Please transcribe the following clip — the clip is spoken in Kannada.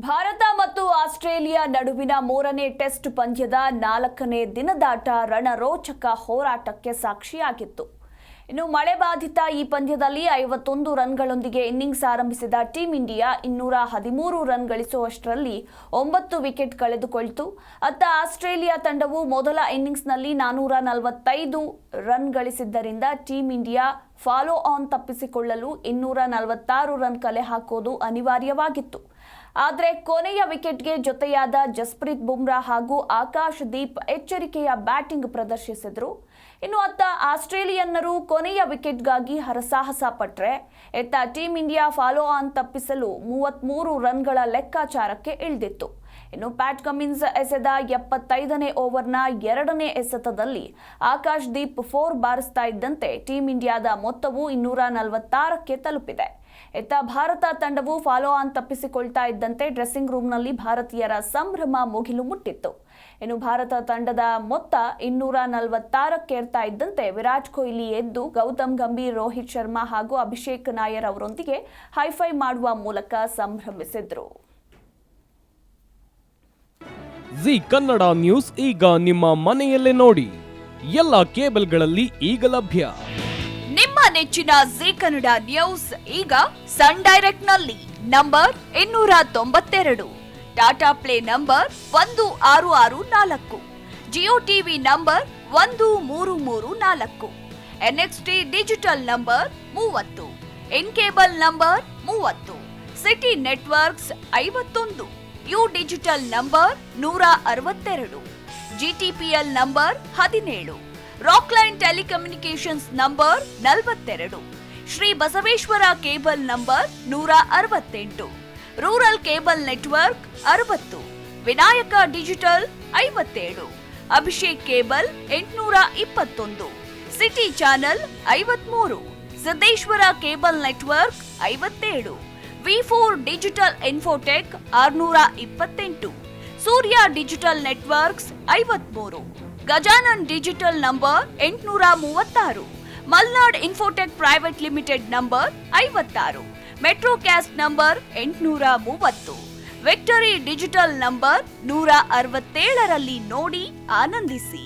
ಭಾರತ ಮತ್ತು ಆಸ್ಟ್ರೇಲಿಯಾ ನಡುವಿನ ಮೂರನೇ ಟೆಸ್ಟ್ ಪಂದ್ಯದ 4ನೇ ದಿನದಾಟ ರಣರೋಚಕ ಹೋರಾಟಕ್ಕೆ ಸಾಕ್ಷಿಯಾಗಿತ್ತು. ಇನ್ನು ಮಳೆ ಬಾಧಿತ ಈ ಪಂದ್ಯದಲ್ಲಿ 51 ರನ್ಗಳೊಂದಿಗೆ ಇನ್ನಿಂಗ್ಸ್ ಆರಂಭಿಸಿದ ಟೀಂ ಇಂಡಿಯಾ 213 ರನ್ ಗಳಿಸುವಷ್ಟರಲ್ಲಿ 9 ವಿಕೆಟ್ ಕಳೆದುಕೊಂಡಿತು. ಅತ್ತ ಆಸ್ಟ್ರೇಲಿಯಾ ತಂಡವು ಮೊದಲ ಇನ್ನಿಂಗ್ಸ್ನಲ್ಲಿ 445 ರನ್ ಗಳಿಸಿದ್ದರಿಂದ ಟೀಂ ಇಂಡಿಯಾ ಫಾಲೋ ಆನ್ ತಪ್ಪಿಸಿಕೊಳ್ಳಲು 246 ರನ್ ಕಲೆ ಹಾಕುವುದು ಅನಿವಾರ್ಯವಾಗಿತ್ತು. ಆದರೆ ಕೊನೆಯ ವಿಕೆಟ್ಗೆ ಜೊತೆಯಾದ ಜಸ್ಪ್ರೀತ್ ಬುಮ್ರಾ ಹಾಗೂ ಆಕಾಶ್ ದೀಪ್ ಎಚ್ಚರಿಕೆಯ ಬ್ಯಾಟಿಂಗ್ ಪ್ರದರ್ಶಿಸಿದರು. ಇನ್ನು ಅತ್ತ ಆಸ್ಟ್ರೇಲಿಯನ್ನರು ಕೊನೆಯ ವಿಕೆಟ್ಗಾಗಿ ಹರಸಾಹಸ ಪಟ್ಟರೆ, ಎತ್ತ ಟೀಂ ಇಂಡಿಯಾ ಫಾಲೋ ಆನ್ ತಪ್ಪಿಸಲು 33 ರನ್ಗಳ ಲೆಕ್ಕಾಚಾರಕ್ಕೆ ಇಳಿದಿತ್ತು. ಇನ್ನು ಪ್ಯಾಟ್ ಕಮಿನ್ಸ್ ಎಸೆದ 75ನೇ ಓವರ್ನ 2ನೇ ಎಸೆತದಲ್ಲಿ ಆಕಾಶ್ ದೀಪ್ 4 ಬಾರಿಸ್ತಾ ಇದ್ದಂತೆ ಟೀಂ ಇಂಡಿಯಾದ ಮೊತ್ತವು 246ಕ್ಕೆ ತಲುಪಿದೆ. ಎತ್ತ ಭಾರತ ತಂಡವು ಫಾಲೋ ಆನ್ ತಪ್ಪಿಸಿಕೊಳ್ತಾ ಇದ್ದಂತೆ ಡ್ರೆಸ್ಸಿಂಗ್ ರೂಮ್ನಲ್ಲಿ ಭಾರತೀಯರ ಸಂಭ್ರಮ ಮುಗಿಲು ಮುಟ್ಟಿತ್ತು. ಇನ್ನು ಭಾರತ ತಂಡದ ಮೊತ್ತ 246ಕ್ಕೇರ್ತಾ ಇದ್ದಂತೆ ವಿರಾಟ್ ಕೊಹ್ಲಿ ಎದ್ದು ಗೌತಮ್ ಗಂಭೀರ್, ರೋಹಿತ್ ಶರ್ಮಾ ಹಾಗೂ ಅಭಿಷೇಕ್ ನಾಯರ್ ಅವರೊಂದಿಗೆ ಹೈಫೈ ಮಾಡುವ ಮೂಲಕ ಸಂಭ್ರಮಿಸಿದ್ರು. ಜಿ ಕನ್ನಡ ನ್ಯೂಸ್ ಈಗ ನಿಮ್ಮ ಮನೆಯಲ್ಲೇ ನೋಡಿ. ಎಲ್ಲ ಕೇಬಲ್ಗಳಲ್ಲಿ ಈಗ ಲಭ್ಯ. ನಿಮ್ಮ ನೆಚ್ಚಿನ ಜಿ ಕನ್ನಡ ನ್ಯೂಸ್ ಈಗ ಸನ್ ಡೈರೆಕ್ಟ್ ನಲ್ಲಿ number 292, Tata play number 1664, Jio TV number 1334, NXT digital number 30, in cable number 30, city networks 51, U digital number 162, GTPL number 17, Rockline telecommunications number 42, Shri Basaveshwara cable number 168, rural cable network 60, Vinayaka digital 57, Abhishek cable 821, city channel 53, Siddeshwara cable network 57, ವಿ4 digital infotech 628, Surya digital networks 53, Gajanan digital number 836, Malnad infotech private limited number 56, metrocast number 830, victory digital number 167ರಲ್ಲಿ ನೋಡಿ ಆನಂದಿಸಿ.